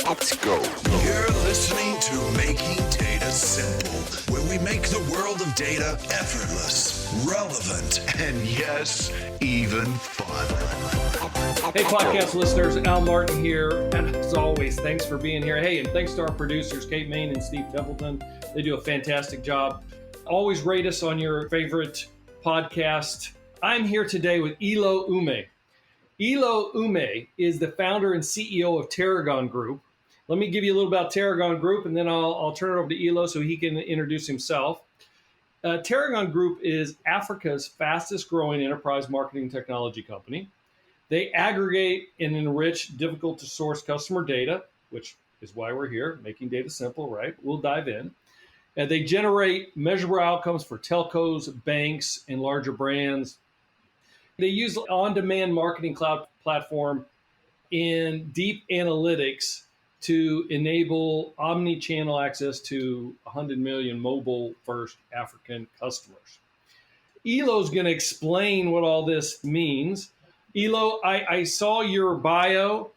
Let's go. You're listening to Making Data Simple, where we make the world of data effortless, relevant, and yes, even fun. Hey, podcast listeners, Al Martin here. And as always, thanks for being here. Hey, and thanks to our producers, Kate Main and Steve Templeton. They do a fantastic job. Always rate us on your favorite podcast. I'm here today with Elo Umeh. Elo Umeh is the founder and CEO of Terragon Group. Let me give you a little about Terragon Group, and then I'll turn it over to Elo so he can introduce himself. Terragon Group is Africa's fastest growing enterprise marketing technology company. They aggregate and enrich difficult to source customer data, which is why we're here, making data simple, right? We'll dive in. And they generate measurable outcomes for telcos, banks, and larger brands. They use on-demand marketing cloud platform and deep analytics to enable omni-channel access to 100 million mobile-first African customers. Elo's going to explain what all this means. Elo, I saw your bio,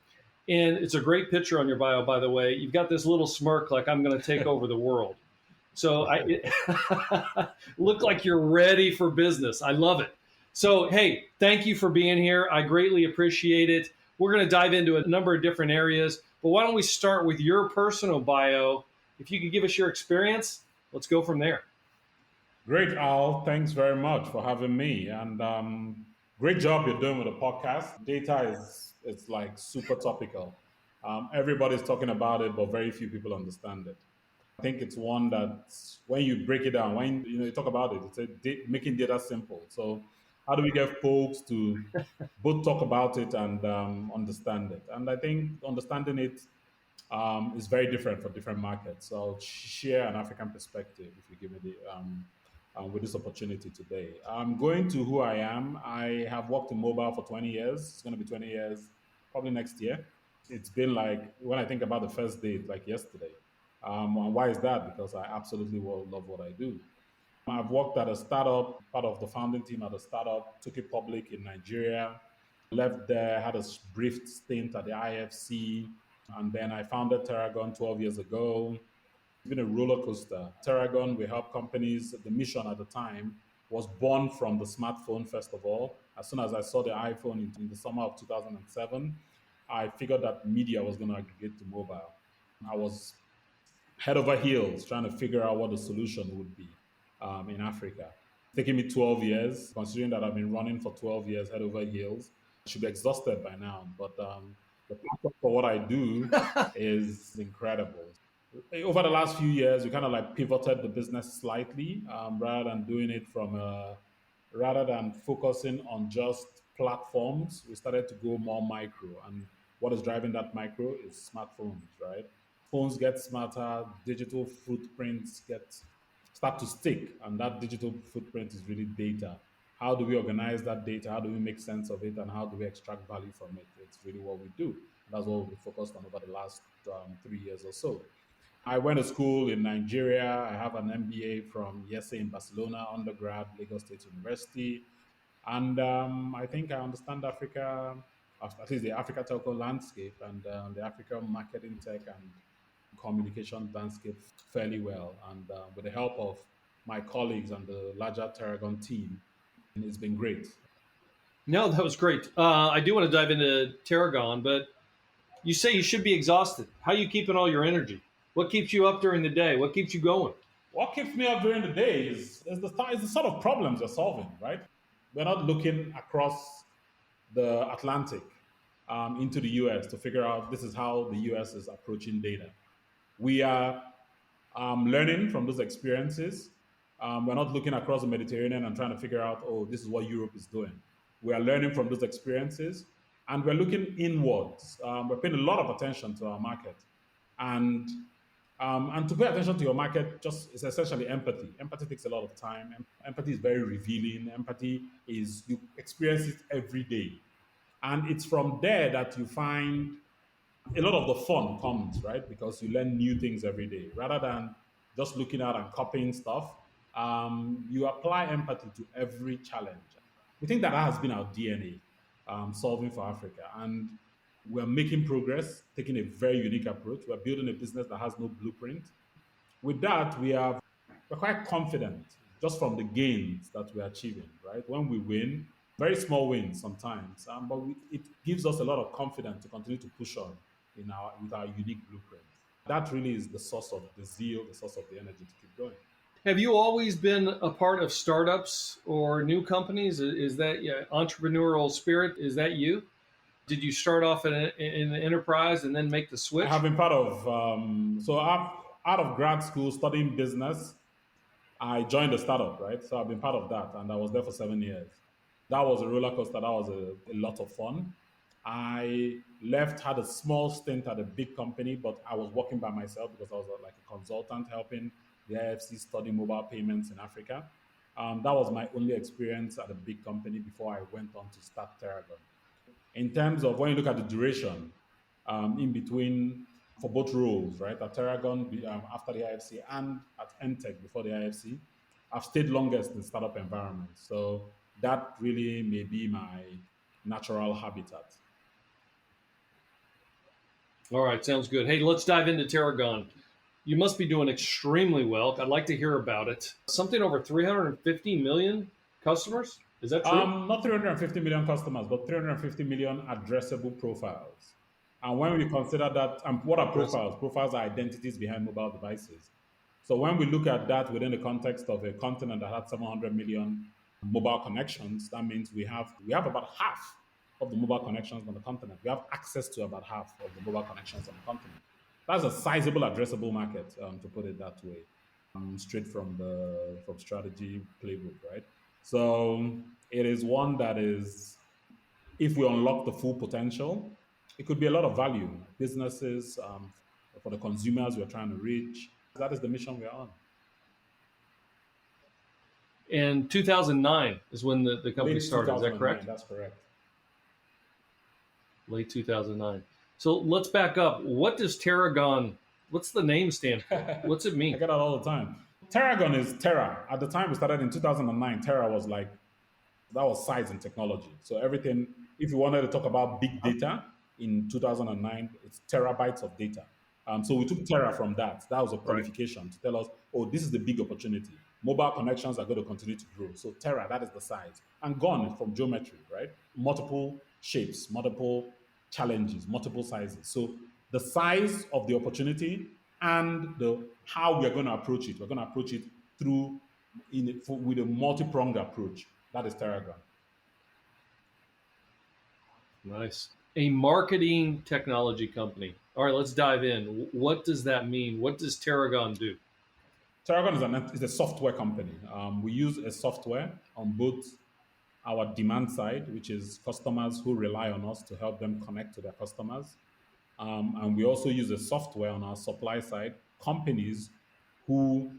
and it's a great picture on your bio, by the way. You've got this little smirk like I'm going to take over the world. So I look like you're ready for business. I love it. So, hey, thank you for being here. I greatly appreciate it. We're going to dive into a number of different areas, but why don't we start with your personal bio? If you could give us your experience, let's go from there. Great, Al. Thanks very much for having me. And great job you're doing with the podcast. Data is like super topical. Everybody's talking about it, but very few people understand it. I think it's one that when you break it down, when you talk about it, it's making data simple. So how do we get folks to both talk about it and understand it? And I think understanding it is very different for different markets. So I'll share an African perspective if you give me with this opportunity today. I'm going to who I am. I have worked in mobile for 20 years. It's going to be 20 years probably next year. It's been like, when I think about the first day, it's like yesterday. And why is that? Because I absolutely love what I do. I've worked at a startup, part of the founding team at a startup, took it public in Nigeria, left there, had a brief stint at the IFC, and then I founded Terragon 12 years ago. It's been a roller coaster. Terragon, we help companies. The mission at the time was born from the smartphone, first of all. As soon as I saw the iPhone in the summer of 2007, I figured that media was going to aggregate to mobile. I was head over heels trying to figure out what the solution would be in Africa. It's taken me 12 years, considering that I've been running for 12 years head over heels. I should be exhausted by now, but the passion for what I do is incredible. Over the last few years, we kind of like pivoted the business slightly rather than focusing on just platforms. We started to go more micro, and what is driving that micro is smartphones, right? Phones get smarter, digital footprints start to stick, and that digital footprint is really data. How do we organize that data? How do we make sense of it? And how do we extract value from it? It's really what we do. That's what we focused on over the last 3 years or so. I went to school in Nigeria. I have an MBA from IESE in Barcelona, undergrad, Lagos State University. And I think I understand Africa, at least the Africa telco landscape and the African marketing tech and communication landscape fairly well. And with the help of my colleagues and the larger Terragon team, it's been great. No, that was great. I do want to dive into Terragon, but you say you should be exhausted. How are you keeping all your energy? What keeps you up during the day? What keeps you going? What keeps me up during the day is the sort of problems you're solving, right? We're not looking across the Atlantic into the US to figure out this is how the US is approaching data. We are learning from those experiences. We're not looking across the Mediterranean and trying to figure out, oh, this is what Europe is doing. We are learning from those experiences, and we're looking inwards. We're paying a lot of attention to our market. And to pay attention to your market just is essentially empathy. Empathy takes a lot of time. Empathy is very revealing. Empathy is, you experience it every day. And it's from there that you find a lot of the fun comes, right? Because you learn new things every day. Rather than just looking out and copying stuff, you apply empathy to every challenge. We think that has been our DNA, solving for Africa. And We're making progress, taking a very unique approach. We're building a business that has no blueprint. With that, we're quite confident just from the gains that we're achieving, right? When we win, very small wins sometimes, but it gives us a lot of confidence to continue to push on with our unique blueprint. That really is the source of the zeal, the source of the energy to keep going. Have you always been a part of startups or new companies? Is that entrepreneurial spirit? Is that you? Did you start off in the enterprise and then make the switch? I have been part of, out of grad school studying business, I joined a startup, right? So I've been part of that, and I was there for 7 years. That was a roller coaster. That was a lot of fun. I left, had a small stint at a big company, but I was working by myself because I was like a consultant helping the IFC study mobile payments in Africa. That was my only experience at a big company before I went on to start Terragon. In terms of when you look at the duration, in between for both roles, right? At Terragon after the IFC and at Mtech before the IFC, I've stayed longest in startup environments. So that really may be my natural habitat. All right, sounds good. Hey, let's dive into Terragon. You must be doing extremely well. I'd like to hear about it. Something over 350 million customers? Is that true? Not 350 million customers, but 350 million addressable profiles. And when we consider that, what are profiles? Profiles are identities behind mobile devices. So when we look at that within the context of a continent that had 700 million mobile connections, that means we have about half of the mobile connections on the continent. We have access to about half of the mobile connections on the continent. That's a sizable addressable market, to put it that way, straight from strategy playbook, right? So it is one that is, if we unlock the full potential, it could be a lot of value. Businesses, for the consumers we're trying to reach. That is the mission we're on. And 2009 is when the company Late started. Is that correct? That's correct. Late 2009. So let's back up. What does Terragon, what's the name stand for? What's it mean? I get that all the time. Terragon is Terra. At the time we started in 2009, Terra was like, that was size and technology. So everything, if you wanted to talk about big data in 2009, it's terabytes of data. So we took Terra from that. That was a qualification to tell us, oh, this is the big opportunity. Mobile connections are going to continue to grow. So Terra, that is the size. And gone from geometry, right? Multiple shapes, multiple challenges, multiple sizes. So the size of the opportunity and how we're going to approach it. We're going to approach it with a multi-pronged approach. That is Terragon. Nice. A marketing technology company. All right, let's dive in. What does that mean? What does Terragon do? Terragon is a software company. We use a software on both our demand side, which is customers who rely on us to help them connect to their customers. And we also use a software on our supply side, companies who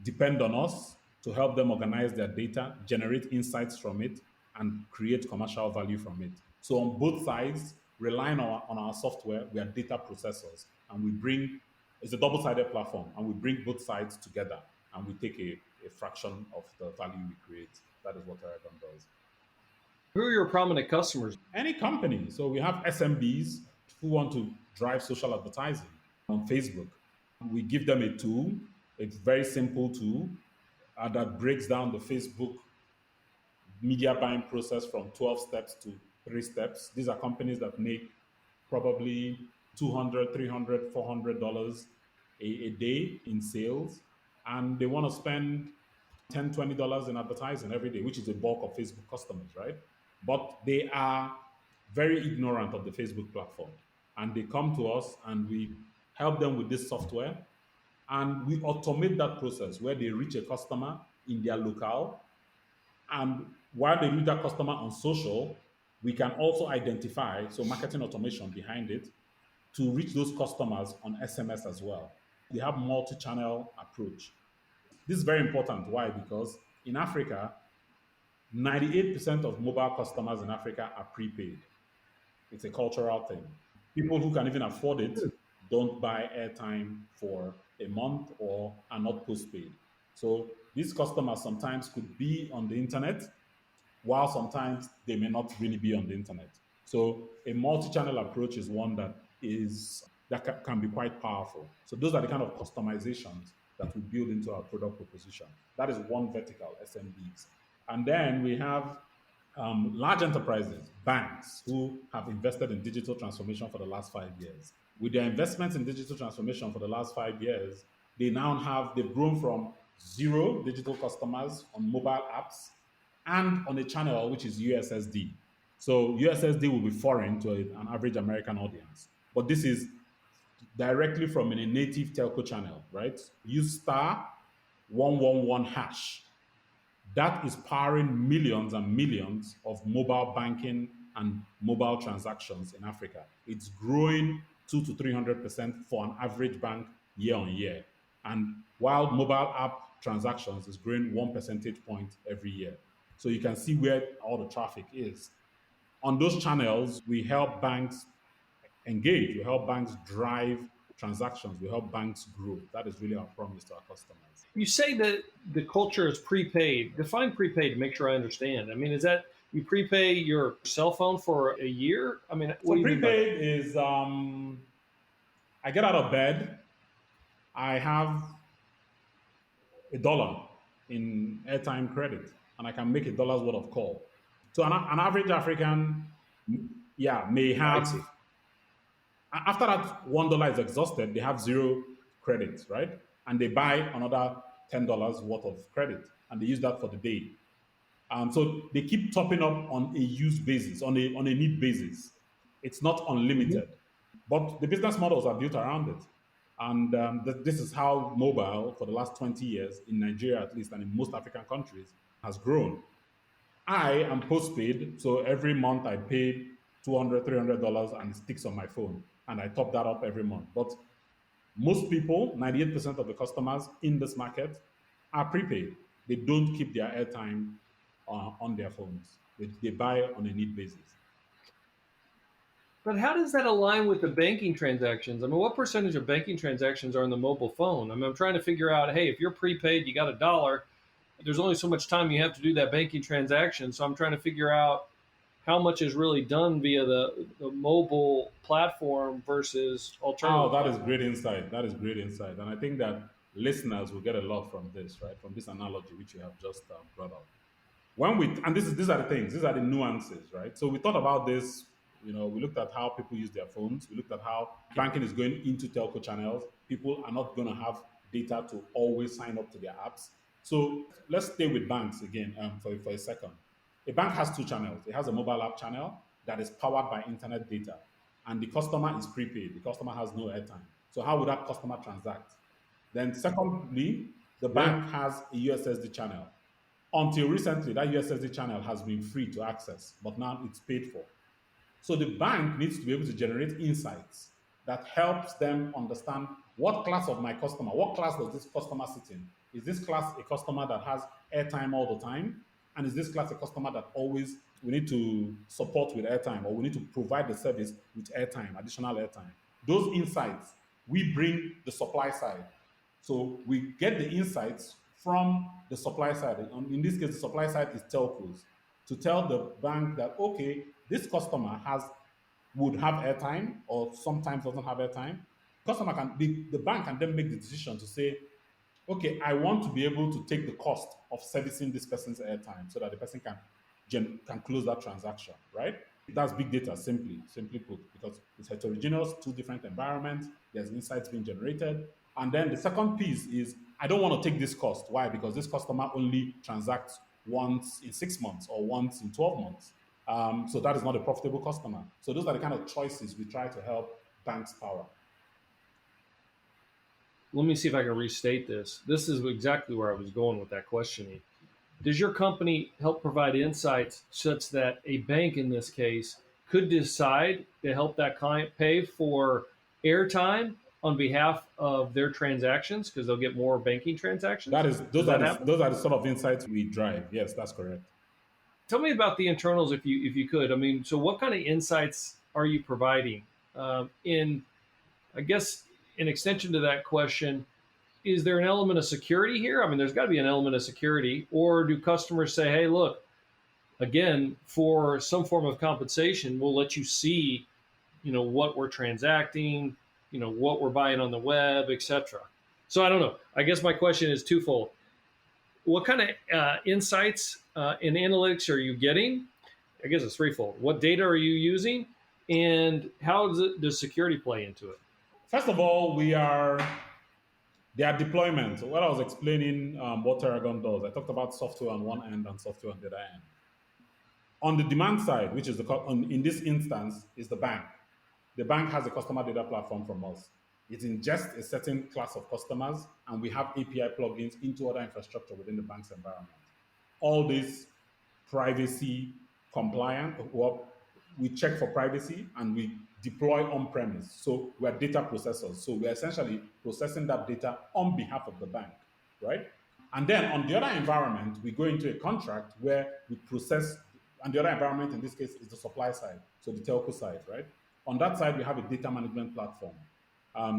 depend on us to help them organize their data, generate insights from it, and create commercial value from it. So on both sides, relying on our software, we are data processors, and it's a double-sided platform, and we bring both sides together, and we take a fraction of the value we create. That is what Terragon does. Who are your prominent customers? Any company. So we have SMBs who want to drive social advertising on Facebook. We give them a tool. It's a very simple tool that breaks down the Facebook media buying process from 12 steps to 3 steps. These are companies that make probably $200, $300, $400 a day in sales, and they want to spend $10, $20 in advertising every day, which is the bulk of Facebook customers, right? But they are very ignorant of the Facebook platform, and they come to us and we help them with this software, and we automate that process where they reach a customer in their locale, and while they reach that customer on social, we can also identify, so marketing automation behind it, to reach those customers on SMS as well. They have multi-channel approach. This is very important. Why? Because in Africa, 98% of mobile customers in Africa are prepaid. It's a cultural thing. People who can even afford it don't buy airtime for a month or are not postpaid. So these customers sometimes could be on the internet, while sometimes they may not really be on the internet. So a multi-channel approach is one that can be quite powerful. So those are the kind of customizations that we build into our product proposition. That is one vertical, SMBs. And then we have large enterprises, banks who have invested in digital transformation for the last 5 years. With their investments in digital transformation for the last 5 years, they've grown from zero digital customers on mobile apps and on a channel which is USSD. So USSD will be foreign to an average American audience. But this is directly from a native telco channel, right? Use star 111 hash. That is powering millions and millions of mobile banking and mobile transactions in Africa. It's growing 200 to 300% for an average bank year on year. And while mobile app transactions is growing 1 percentage point every year. So you can see where all the traffic is. On those channels, we help banks engage, we help banks drive transactions, we help banks grow. That is really our promise to our customers. You say that the culture is prepaid. Define prepaid to make sure I understand. I mean, is that you prepay your cell phone for a year? I mean, what So do you mean by that? prepaid is I get out of bed, I have $1 in airtime credit, and I can make $1 worth of call. So an average African, may I see. have after that $1 is exhausted, they have zero credits, right? And they buy another $10 worth of credit, and they use that for the day. So they keep topping up on a use basis, on a need basis. It's not unlimited, but the business models are built around it. And this is how mobile, for the last 20 years, in Nigeria at least, and in most African countries, has grown. I am postpaid, so every month I pay $200, $300, and it sticks on my phone, and I top that up every month. But most people, 98% of the customers in this market, are prepaid. They don't keep their airtime on their phones. They buy on a need basis. But how does that align with the banking transactions? I mean, what percentage of banking transactions are on the mobile phone? I mean, I'm trying to figure out, hey, if you're prepaid, you got $1, there's only so much time you have to do that banking transaction. So I'm trying to figure out how much is really done via the mobile platform versus alternative. Oh, that is great insight. That is great insight. And I think that listeners will get a lot from this, right? From this analogy, which you have just brought up. These are the things, these are the nuances, right? So we thought about this, we looked at how people use their phones. We looked at how banking is going into telco channels. People are not going to have data to always sign up to their apps. So let's stay with banks again for a second. A bank has two channels. It has a mobile app channel that is powered by internet data, and the customer is prepaid. The customer has no airtime. So how would that customer transact? Then secondly, the bank has a USSD channel. Until recently, that USSD channel has been free to access, but now it's paid for. So the bank needs to be able to generate insights that helps them understand what class of my customer, what class does this customer sit in? Is this class a customer that has airtime all the time? And is this class a customer that always we need to support with airtime, or we need to provide the service with airtime, additional airtime? Those insights, we bring the supply side. So we get the insights from the supply side. In this case, the supply side is telcos, to tell the bank that, okay, this customer would have airtime or sometimes doesn't have airtime. The bank can then make the decision to say, okay, I want to be able to take the cost of servicing this person's airtime so that the person can close that transaction, right? That's big data, simply put, because it's heterogeneous, two different environments, there's insights being generated. And then the second piece is, I don't want to take this cost. Why? Because this customer only transacts once in 6 months or once in 12 months. So that is not a profitable customer. So those are the kind of choices we try to help banks power. Let me see if I can restate this. This is exactly where I was going with that questioning. Does your company help provide insights such that a bank in this case could decide to help that client pay for airtime on behalf of their transactions because they'll get more banking transactions? Those are the sort of insights we drive. Yes, that's correct. Tell me about the internals if you could. I mean, so what kind of insights are you providing? I guess in extension to that question, is there an element of security here? I mean, there's got to be an element of security. Or do customers say, hey, look, again, for some form of compensation, we'll let you see, what we're transacting, what we're buying on the web, etc. So I don't know. I guess my question is twofold. What kind of insights and analytics are you getting? I guess it's threefold. What data are you using, and how does security play into it? First of all, their deployment. What I was explaining, what Terragon does, I talked about software on one end and software on the other end. On the demand side, which is in this instance, is the bank. The bank has a customer data platform from us. It ingests a certain class of customers, and we have API plugins into other infrastructure within the bank's environment. All this privacy compliant, or we check for privacy and we deploy on-premise. So we're data processors. So we're essentially processing that data on behalf of the bank, right? And then on the other environment, we go into a contract where we process, and the other environment in this case is the supply side, so the telco side, right? On that side, we have a data management platform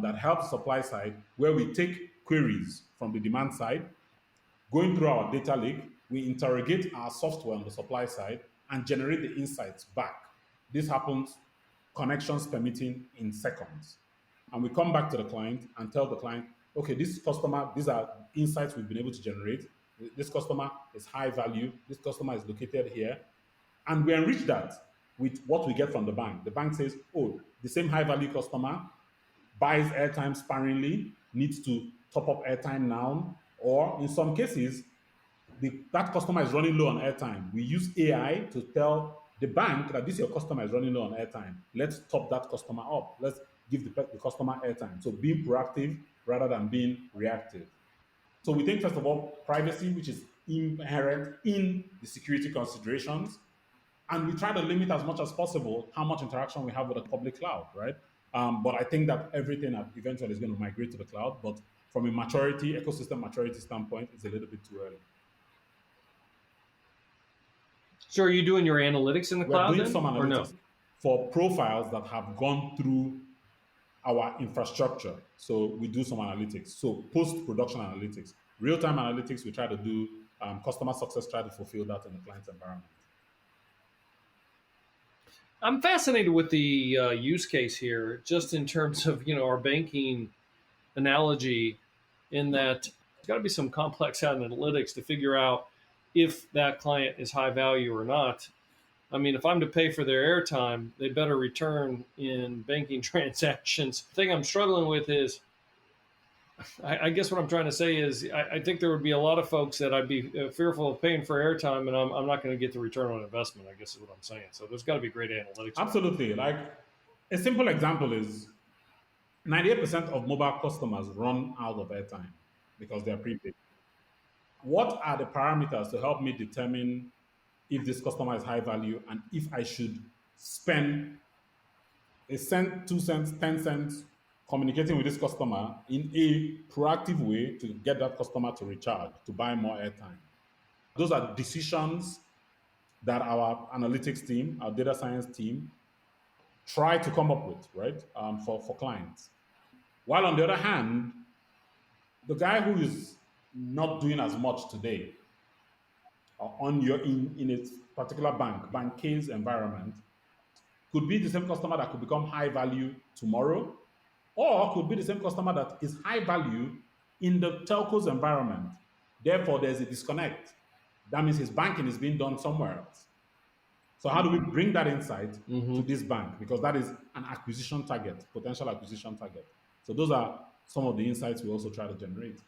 that helps supply side, where we take queries from the demand side, going through our data lake, we interrogate our software on the supply side and generate the insights back. This happens, connections permitting, in seconds. And we come back to the client and tell the client, okay, this customer, these are insights we've been able to generate. This customer is high value. This customer is located here. And we enrich that with what we get from the bank. The bank says, oh, the same high value customer buys airtime sparingly, needs to top up airtime now, or in some cases, that customer is running low on airtime. We use AI to tell the bank that this your customer is running low on airtime. Let's top that customer up. Let's give the customer airtime. So being proactive rather than being reactive. So we think, first of all, privacy, which is inherent in the security considerations, and we try to limit as much as possible how much interaction we have with the public cloud, right? But I think that everything eventually is going to migrate to the cloud. But from a ecosystem maturity standpoint, it's a little bit too early. So are you doing your analytics in the cloud? We're doing some or no? analytics for profiles that have gone through our infrastructure. So we do some analytics. So post-production analytics, real-time analytics, we try to do customer success, try to fulfill that in the client's environment. I'm fascinated with the use case here, just in terms of our banking analogy, in that there's got to be some complex analytics to figure out if that client is high value or not. I mean, if I'm to pay for their airtime, they better return in banking transactions. The thing I'm struggling with is, I guess what I'm trying to say is, I think there would be a lot of folks that I'd be fearful of paying for airtime, and I'm not going to get the return on investment, I guess is what I'm saying. So there's got to be great analytics. Absolutely. Like a simple example is 98% of mobile customers run out of airtime because they're prepaid. What are the parameters to help me determine if this customer is high value and if I should spend a cent, 2 cents, 10 cents communicating with this customer in a proactive way to get that customer to recharge, to buy more airtime? Those are decisions that our analytics team, our data science team, try to come up with, right, for clients. While on the other hand, the guy who is not doing as much today in a particular bank K's environment, could be the same customer that could become high value tomorrow, or could be the same customer that is high value in the telco's environment. Therefore, there's a disconnect. That means his banking is being done somewhere else. So how do we bring that insight to this bank? Because that is an acquisition target, potential acquisition target. So those are some of the insights we also try to generate.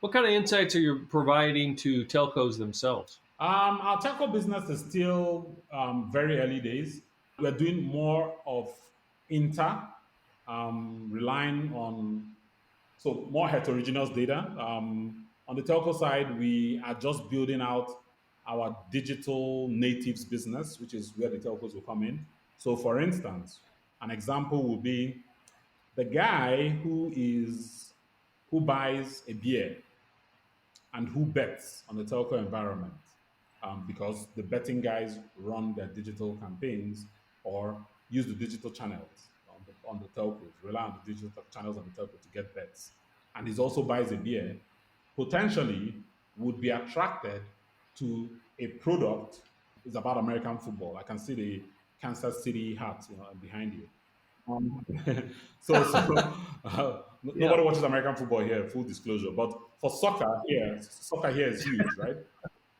What kind of insights are you providing to telcos themselves? Our telco business is still very early days. We're doing more of relying on more heterogeneous data. On the telco side, we are just building out our digital natives business, which is where the telcos will come in. So for instance, an example would be the guy who buys a beer and who bets on the telco environment, because the betting guys run their digital campaigns or use the digital channels on the telcos, rely on the digital channels on the telco to get bets. And he also buys a beer, potentially would be attracted to a product is about American football. I can see the Kansas City hat, behind you. Um, Yeah. nobody watches American football here, full disclosure. But for soccer here is huge, right?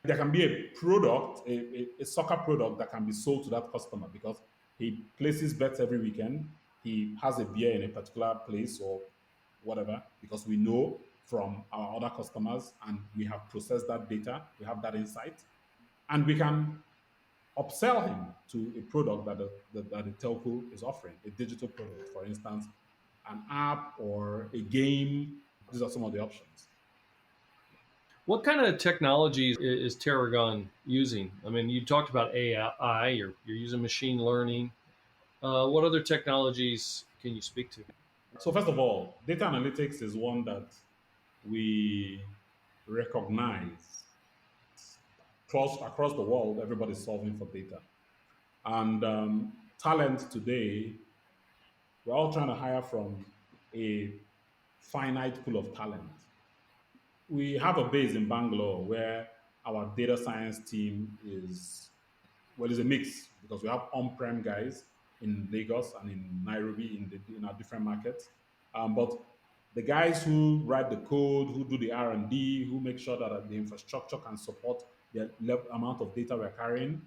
There can be a product, a soccer product that can be sold to that customer because he places bets every weekend. He has a beer in a particular place or whatever because we know from our other customers and we have processed that data, we have that insight, and we can upsell him to a product that the telco is offering, a digital product, for instance, an app or a game. These are some of the options. What kind of technologies is Terragon using? I mean, you talked about AI, you're using machine learning. What other technologies can you speak to? So first of all, data analytics is one that we recognize across the world. Everybody's solving for data, and talent today. We're all trying to hire from a finite pool of talent. We have a base in Bangalore where our data science team is, well, it's a mix because we have on-prem guys in Lagos and in Nairobi in our different markets. But the guys who write the code, who do the R&D, who make sure that the infrastructure can support the amount of data we're carrying,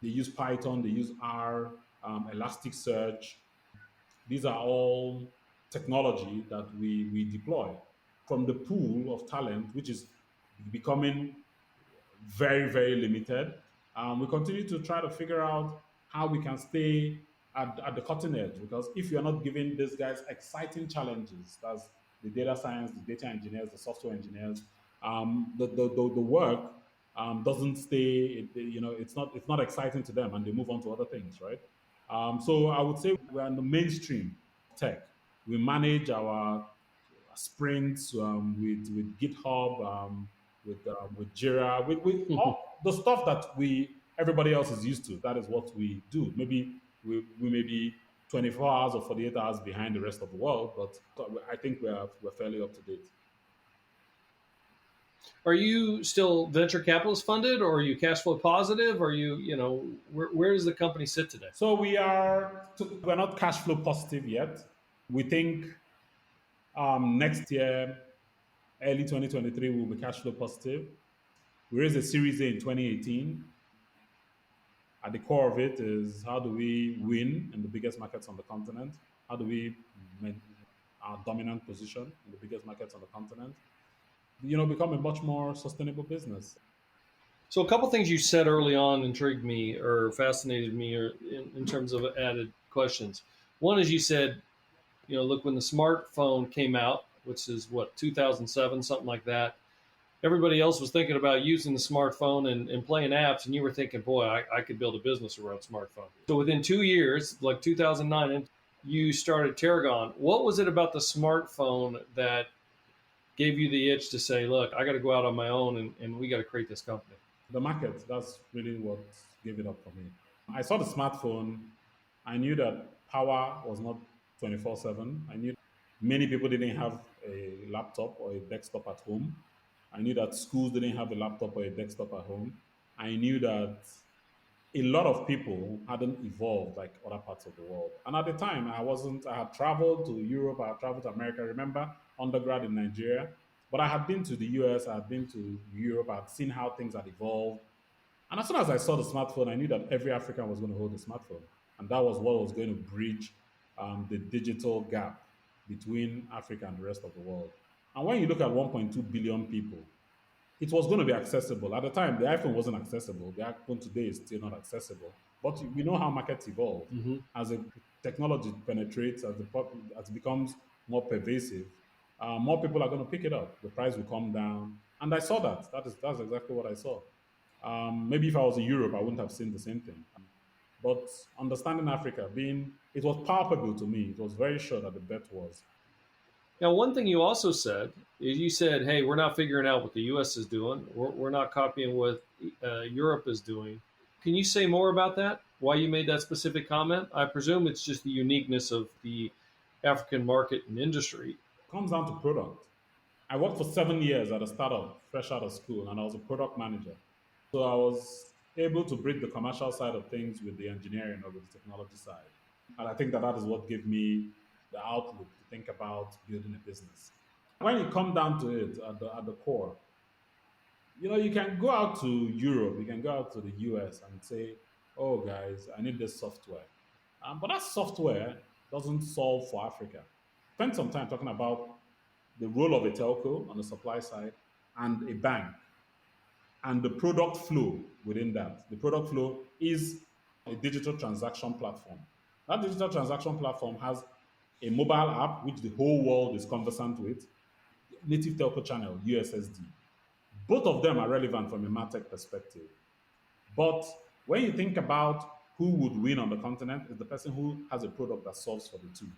they use Python, they use R, Elasticsearch. These are all technology that we deploy from the pool of talent, which is becoming very, very limited. We continue to try to figure out how we can stay at the cutting edge because if you're not giving these guys exciting challenges, that's the data science, the data engineers, the software engineers, the work doesn't stay. It's not exciting to them, and they move on to other things, right? So I would say we're in the mainstream tech. We manage our sprints with GitHub, with Jira, with all the stuff that we everybody else is used to. That is what we do. Maybe we may be 24 hours or 48 hours behind the rest of the world, but I think we're fairly up to date. Are you still venture capitalist funded, or are you cash flow positive? Are where does the company sit today? So we're not cash flow positive yet. We think next year, early 2023, we'll be cash flow positive. We raised a Series A in 2018. At the core of it is how do we win in the biggest markets on the continent? How do we maintain our dominant position in the biggest markets on the continent? Become a much more sustainable business. So a couple things you said early on intrigued me or fascinated me or in terms of added questions. One is you said, look, when the smartphone came out, which is what, 2007, something like that, everybody else was thinking about using the smartphone and playing apps, and you were thinking, boy, I could build a business around smartphone. So within 2 years, like 2009, you started Terragon. What was it about the smartphone that gave you the itch to say, look, I got to go out on my own and we got to create this company? The market, that's really what gave it up for me. I saw the smartphone. I knew that power was not 24/7. I knew many people didn't have a laptop or a desktop at home. I knew that schools didn't have a laptop or a desktop at home. I knew that a lot of people hadn't evolved like other parts of the world. And at the time, I had traveled to Europe, I had traveled to America. I remember undergrad in Nigeria, but I had been to the US, I had been to Europe, I had seen how things had evolved. And as soon as I saw the smartphone, I knew that every African was going to hold a smartphone. And that was what was going to bridge the digital gap between Africa and the rest of the world. And when you look at 1.2 billion people, it was going to be accessible. At the time, the iPhone wasn't accessible. The iPhone today is still not accessible. But we know how markets evolve. Mm-hmm. As the technology penetrates, as it becomes more pervasive, more people are going to pick it up. The price will come down. And I saw that. That's exactly what I saw. Maybe if I was in Europe, I wouldn't have seen the same thing. But understanding Africa, it was palpable to me. It was very sure that the bet was. Now, one thing you also said is you said, hey, we're not figuring out what the U.S. is doing. We're not copying what Europe is doing. Can you say more about that? Why you made that specific comment? I presume it's just the uniqueness of the African market and industry. It comes down to product. I worked for 7 years at a startup, fresh out of school, and I was a product manager. So I was able to bridge the commercial side of things with the engineering or with the technology side. And I think that that is what gave me the outlook to think about building a business. When you come down to it at the core, you can go out to Europe, you can go out to the US and say, oh, guys, I need this software. But that software doesn't solve for Africa. Spend some time talking about the role of a telco on the supply side and a bank and the product flow within that. The product flow is a digital transaction platform. That digital transaction platform has a mobile app, which the whole world is conversant with, native telco channel, USSD. Both of them are relevant from a MarTech perspective. But when you think about who would win on the continent, is the person who has a product that solves for the two.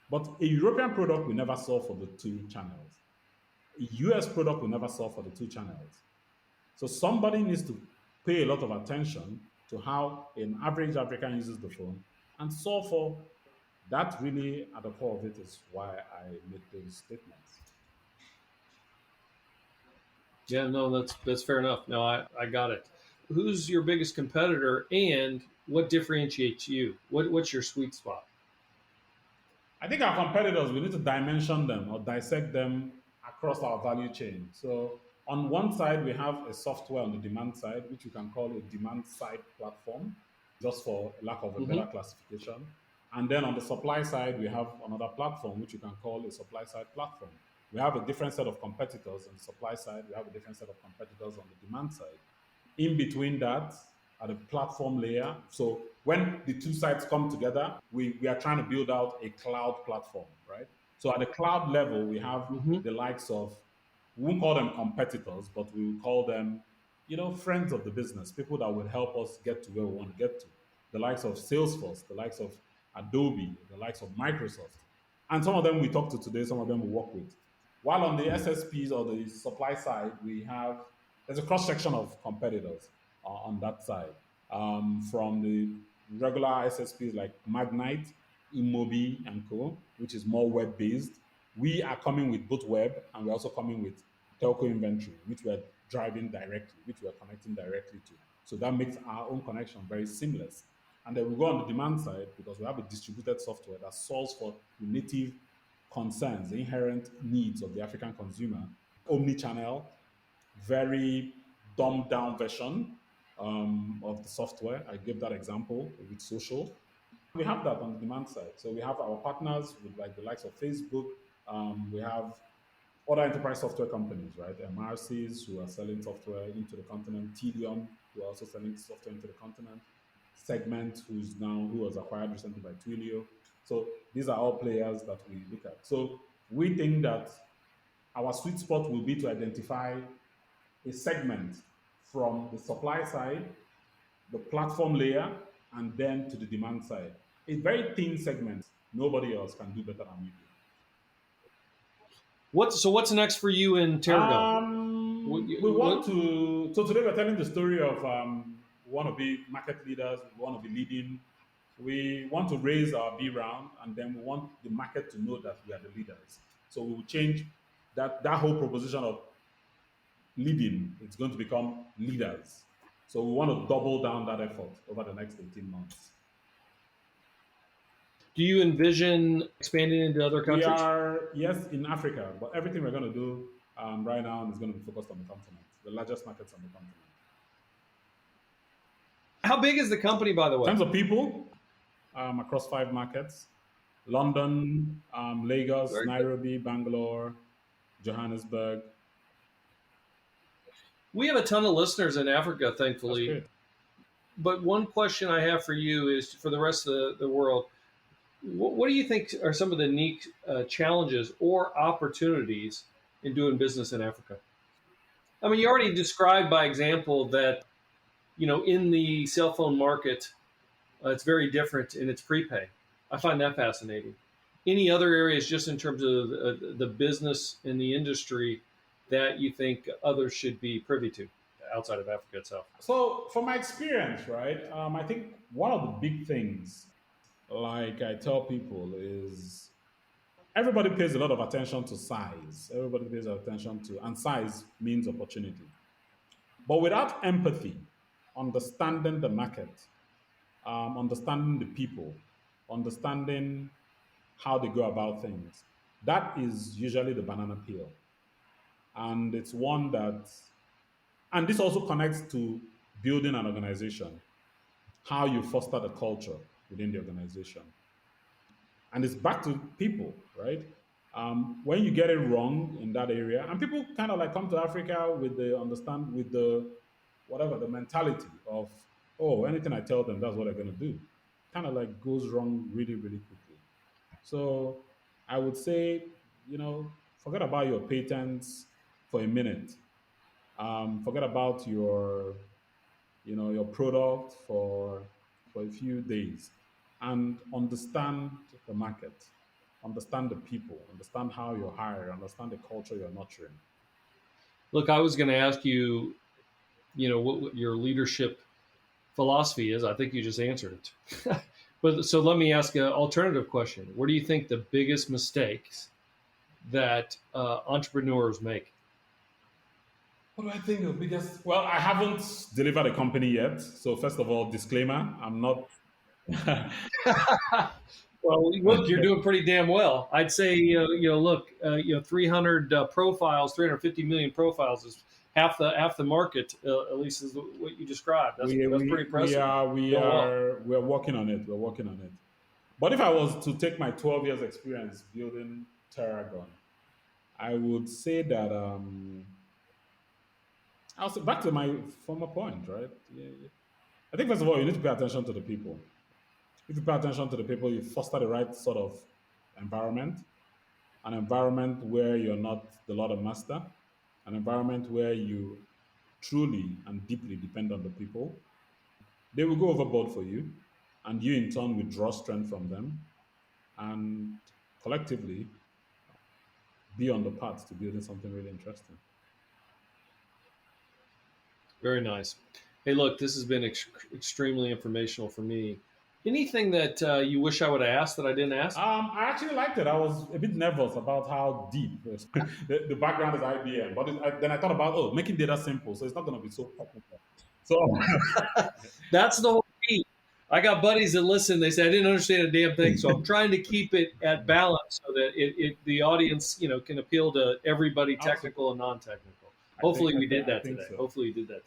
But a European product will never solve for the two channels. A US product will never solve for the two channels. So somebody needs to pay a lot of attention to how an average African uses the phone and solve for that. Really, at the core of it is why I made those statements. Yeah, no, that's fair enough. No, I got it. Who's your biggest competitor and what differentiates you? What's your sweet spot? I think our competitors, we need to dimension them or dissect them across our value chain. So on one side, we have a software on the demand side, which we can call a demand side platform, just for lack of a better Mm-hmm. classification. And then on the supply side, we have another platform, which you can call a supply side platform. We have a different set of competitors on the supply side. We have a different set of competitors on the demand side. In between that, at the platform layer, so when the two sides come together, we are trying to build out a cloud platform, right? So at the cloud level, we have Mm-hmm. the likes of, we won't call them competitors, but we will call them, friends of the business, people that will help us get to where we want to get to. The likes of Salesforce, the likes of Adobe, the likes of Microsoft. And some of them we talk to today, some of them we work with. While on the SSPs or the supply side, there's a cross section of competitors on that side. From the regular SSPs like Magnite, Immobi, and Co., which is more web based. We are coming with both web and we're also coming with telco inventory, which we're driving directly, which we're connecting directly to. So that makes our own connection very seamless. And then we go on the demand side because we have a distributed software that solves for the native concerns, the inherent needs of the African consumer. Omni-channel, very dumbed down version of the software. I gave that example with social. We have that on the demand side. So we have our partners with like the likes of Facebook. We have other enterprise software companies, right? MRCs who are selling software into the continent, Tedium who are also selling software into the continent, Segment who was acquired recently by Twilio. So these are all players that we look at. So we think that our sweet spot will be to identify a segment from the supply side, the platform layer, and then to the demand side. A very thin segment. Nobody else can do better than we do. What's next for you in Terragon? We want to. So today we're telling the story of we want to be market leaders. We want to be leading. We want to raise our B round, and then we want the market to know that we are the leaders. So we will change that whole proposition of leading. It's going to become leaders. So we want to double down that effort over the next 18 months. Do you envision expanding into other We countries? are, yes, in Africa, but everything we're going to do right now is going to be focused on the continent, the largest markets on the continent. How big is the company, by the In way? terms of people, across 5 markets: London, Lagos, Very good. Nairobi, Bangalore, Johannesburg. We have a ton of listeners in Africa, That's thankfully. great. But one question I have for you is for the rest of the world. What do you think are some of the unique challenges or opportunities in doing business in Africa? I mean, you already described by example that, in the cell phone market, it's very different in its prepay. I find that fascinating. Any other areas, just in terms of the business and the industry, that you think others should be privy to outside of Africa itself? So, from my experience, right, I think one of the big things, like I tell people, is everybody pays a lot of attention to size. Everybody pays attention to, and size means opportunity. But without empathy, understanding the market, understanding the people, understanding how they go about things, that is usually the banana peel. And it's one that, and this also connects to building an organization, how you foster the culture within the organization. And it's back to people, right? When you get it wrong in that area, and people kind of like come to Africa with the understand with the whatever the mentality of, oh, anything I tell them, that's what they're going to do. Kind of like goes wrong really, really quickly. So I would say, forget about your patents for a minute. Forget about your product for a few days, and understand the market, understand the people, understand how you're hired, understand the culture you're nurturing. Look, I was going to ask you, what your leadership philosophy is. I think you just answered it. But so let me ask an alternative question. What do you think the biggest mistakes that entrepreneurs make? What do I think the biggest? Well, I haven't delivered a company yet. So first of all, disclaimer: I'm not. Well, look, you're doing pretty damn well. I'd say, look, 300 profiles, 350 million profiles is half the market, at least is what you described. That's pretty impressive. We're working on it. We're working on it. But if I was to take my 12 years experience building Terragon, I would say that I'll say back to my former point, right? Yeah. I think first of all, you need to pay attention to the people. If you pay attention to the people, you foster the right sort of environment, an environment where you're not the Lord of Master, an environment where you truly and deeply depend on the people. They will go overboard for you, and you in turn will draw strength from them, and collectively be on the path to building something really interesting. Very nice. Hey, look, this has been extremely informational for me. Anything that you wish I would have asked that I didn't ask? I actually liked it. I was a bit nervous about how deep the background is IBM, but then I thought about making data simple, so it's not going to be so technical. So that's the whole key. I got buddies that listen. They say I didn't understand a damn thing, so I'm trying to keep it at balance so that the audience can appeal to everybody, technical and non-technical. Hopefully, we did that today. Hopefully, we did that today.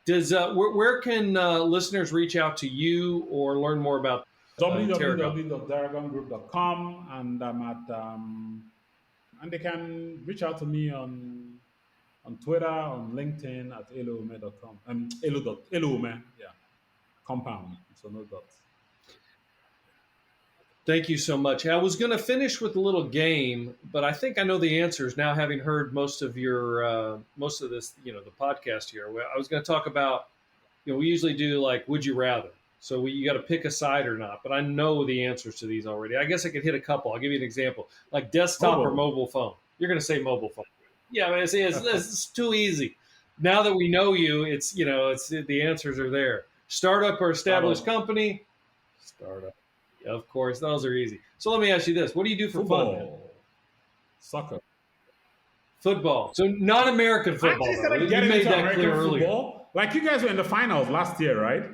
Does where can listeners reach out to you or learn more about www.terragongroup.com, and I'm at and they can reach out to me on Twitter, on LinkedIn at eloumeh.com. Elo Umeh, yeah, compound, so no dots. Thank you so much. I was going to finish with a little game, but I think I know the answers now, having heard most of this, the podcast here. I was going to talk about, we usually do like, would you rather? So you got to pick a side or not, but I know the answers to these already. I guess I could hit a couple. I'll give you an example, like desktop or mobile phone. You're going to say mobile phone. Yeah, it's too easy. Now that we know you, it's the answers are there. Startup or established company? Startup. Of course, those are easy. So let me ask you this. What do you do for fun, man? Soccer. Football. So not American football. I actually you made that clear earlier. Like you guys were in the finals last year, right?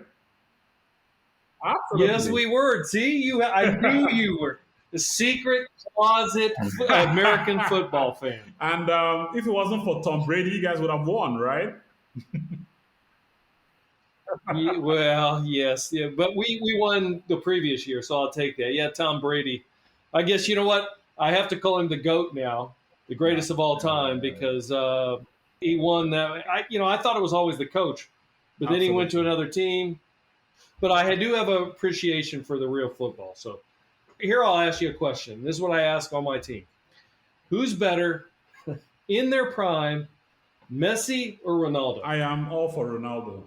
Absolutely. Yes, we were. See, I knew you were the secret closet American football fan. And if it wasn't for Tom Brady, you guys would have won, right? Well, yes, yeah, but we won the previous year, so I'll take that. Yeah, Tom Brady. I guess you know what? I have to call him the GOAT now, the greatest of all time, because he won that. I thought it was always the coach, but then he went to another team. But I do have an appreciation for the real football. So here I'll ask you a question. This is what I ask all my team: who's better in their prime, Messi or Ronaldo? I am all for Ronaldo.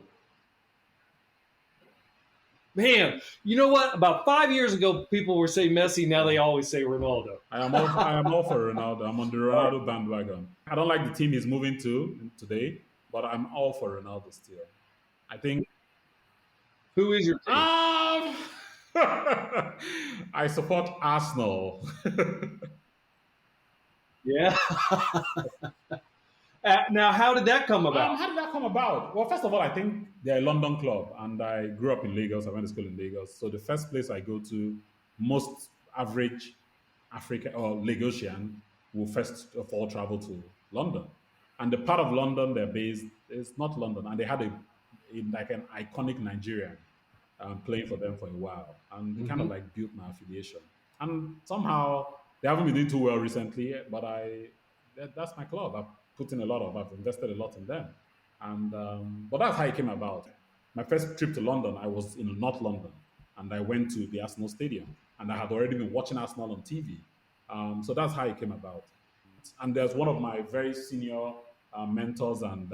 Man, you know what? About 5 years ago, people were saying Messi. Now they always say Ronaldo. I am all for Ronaldo. I'm on the Ronaldo bandwagon. I don't like the team he's moving to today, but I'm all for Ronaldo still. I think. Who is your team? I support Arsenal. Yeah. Now, how did that come about? How did that come about? Well, first of all, I think they're a London club, and I grew up in Lagos. I went to school in Lagos. So the first place I go to, most average African or Lagosian will first of all travel to London. And the part of London they're based is not London. And they had like an iconic Nigerian playing for them for a while. And it kind of like built my affiliation. And somehow they haven't been doing too well recently, but that's my club. I've invested a lot in them. And but that's how it came about. My first trip to London, I was in North London, and I went to the Arsenal Stadium, and I had already been watching Arsenal on TV. So that's how it came about. And there's one of my very senior mentors and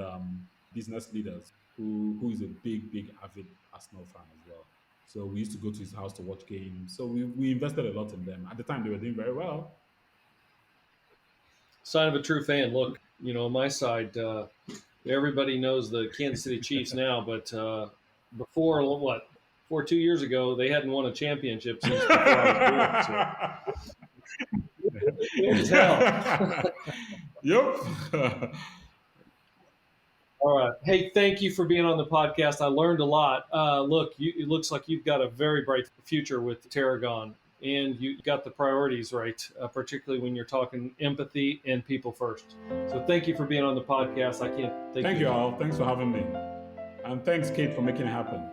business leaders who is a big avid Arsenal fan as well. So we used to go to his house to watch games. So we invested a lot in them. At the time, they were doing very well. Sign of a true fan. Look, on my side, everybody knows the Kansas City Chiefs now, but before 2 years ago, they hadn't won a championship since before I was born. So. You can tell. Yep. All right. Hey, thank you for being on the podcast. I learned a lot. Look, it looks like you've got a very bright future with Terragon, and you got the priorities right, particularly when you're talking empathy and people first. So thank you for being on the podcast. I can't thank you, Al. Thanks for having me. And thanks, Kate, for making it happen.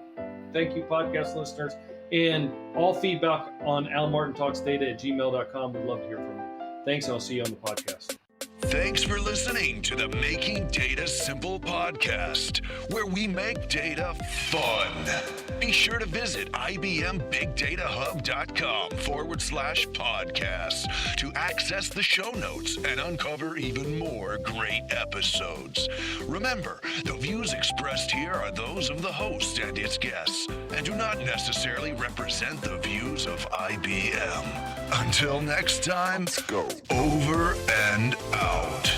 Thank you, podcast listeners. And all feedback on almartintalksdata@gmail.com. We'd love to hear from you. Thanks, and I'll see you on the podcast. Thanks for listening to the Making Data Simple podcast, where we make data fun. Be sure to visit ibmbigdatahub.com/podcast to access the show notes and uncover even more great episodes. Remember, the views expressed here are those of the host and its guests, and do not necessarily represent the views of IBM. Until next time, go over and out.